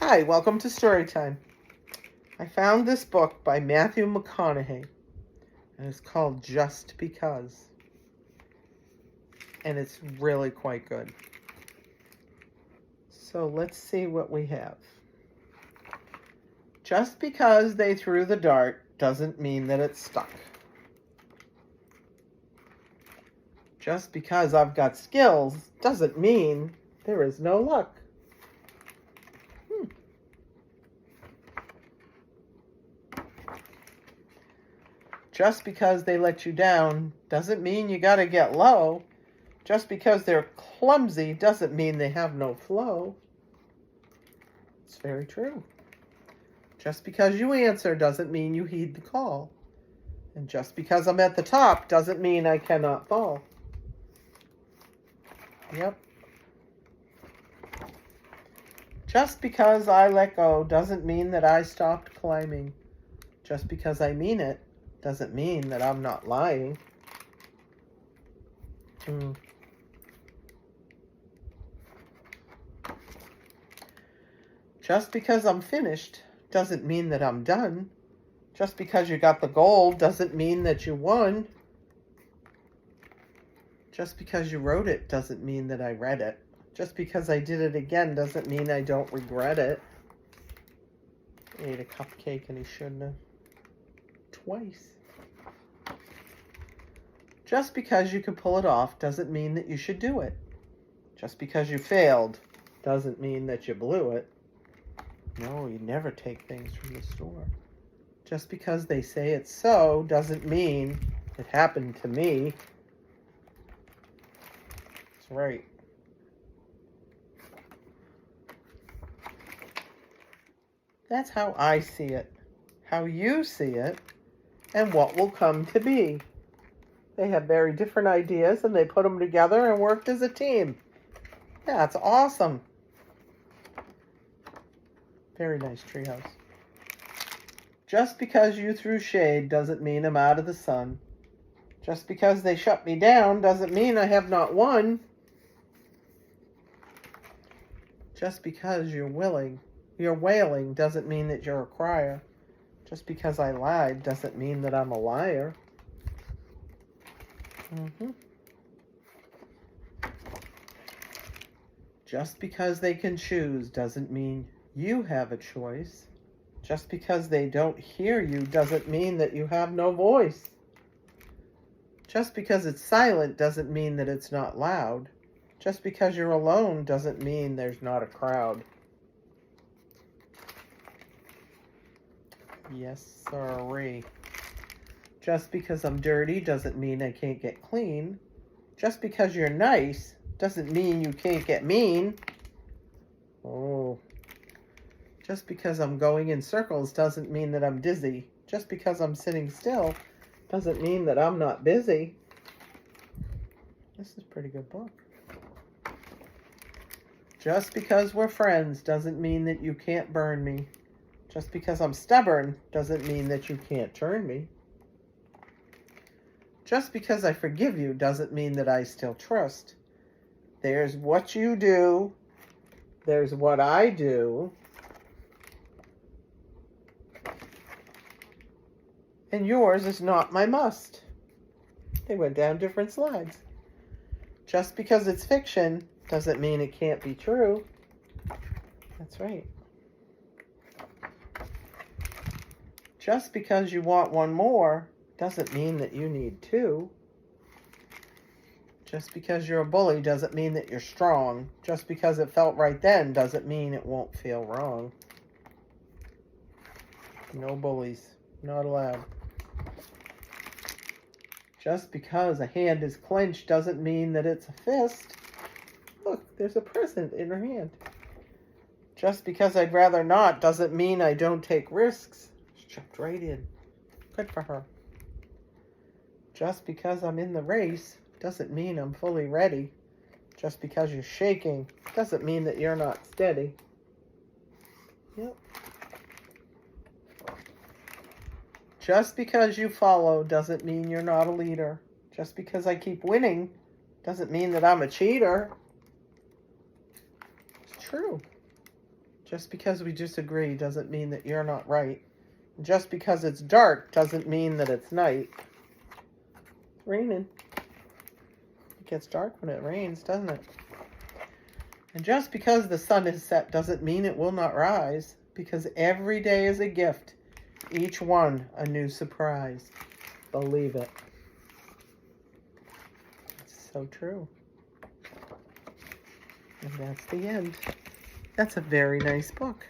Hi, welcome to Storytime. I found this book by Matthew McConaughey, and it's called Just Because. And it's really quite good. So let's see what we have. Just because they threw the dart doesn't mean that it's stuck. Just because I've got skills doesn't mean there is no luck. Just because they let you down doesn't mean you gotta get low. Just because they're clumsy doesn't mean they have no flow. It's very true. Just because you answer doesn't mean you heed the call. And just because I'm at the top doesn't mean I cannot fall. Yep. Just because I let go doesn't mean that I stopped climbing. Just because I mean it doesn't mean that I'm not lying. Just because I'm finished doesn't mean that I'm done. Just because you got the gold doesn't mean that you won. Just because you wrote it doesn't mean that I read it. Just because I did it again doesn't mean I don't regret it. He ate a cupcake and he shouldn't have. Twice. Just because you can pull it off doesn't mean that you should do it. Just because you failed doesn't mean that you blew it. No, you never take things from the store. Just because they say it's so doesn't mean it happened to me. That's right. That's how I see it, how you see it, and what will come to be. They have very different ideas and they put them together and worked as a team. Yeah, it's awesome. Very nice treehouse. Just because you threw shade doesn't mean I'm out of the sun. Just because they shut me down doesn't mean I have not won. Just because you're wailing doesn't mean that you're a crier. Just because I lied doesn't mean that I'm a liar. Just because they can choose doesn't mean you have a choice. Just because they don't hear you doesn't mean that you have no voice. Just because it's silent doesn't mean that it's not loud. Just because you're alone doesn't mean there's not a crowd. Yes, sirree. Just because I'm dirty doesn't mean I can't get clean. Just because you're nice doesn't mean you can't get mean. Oh. Just because I'm going in circles doesn't mean that I'm dizzy. Just because I'm sitting still doesn't mean that I'm not busy. This is a pretty good book. Just because we're friends doesn't mean that you can't burn me. Just because I'm stubborn doesn't mean that you can't turn me. Just because I forgive you doesn't mean that I still trust. There's what you do. There's what I do. And yours is not my must. They went down different slides. Just because it's fiction doesn't mean it can't be true. That's right. Just because you want one more doesn't mean that you need two. Just because you're a bully doesn't mean that you're strong. Just because it felt right then doesn't mean it won't feel wrong. No bullies. Not allowed. Just because a hand is clenched doesn't mean that it's a fist. Look, there's a present in her hand. Just because I'd rather not doesn't mean I don't take risks. She jumped right in. Good for her. Just because I'm in the race doesn't mean I'm fully ready. Just because you're shaking doesn't mean that you're not steady. Yep. Just because you follow doesn't mean you're not a leader. Just because I keep winning doesn't mean that I'm a cheater. It's true. Just because we disagree doesn't mean that you're not right. Just because it's dark doesn't mean that it's night. It's raining. It gets dark when it rains, doesn't it? And just because the sun is set doesn't mean it will not rise, because every day is a gift, each one a new surprise. Believe it. It's so true. And that's the end. That's a very nice book.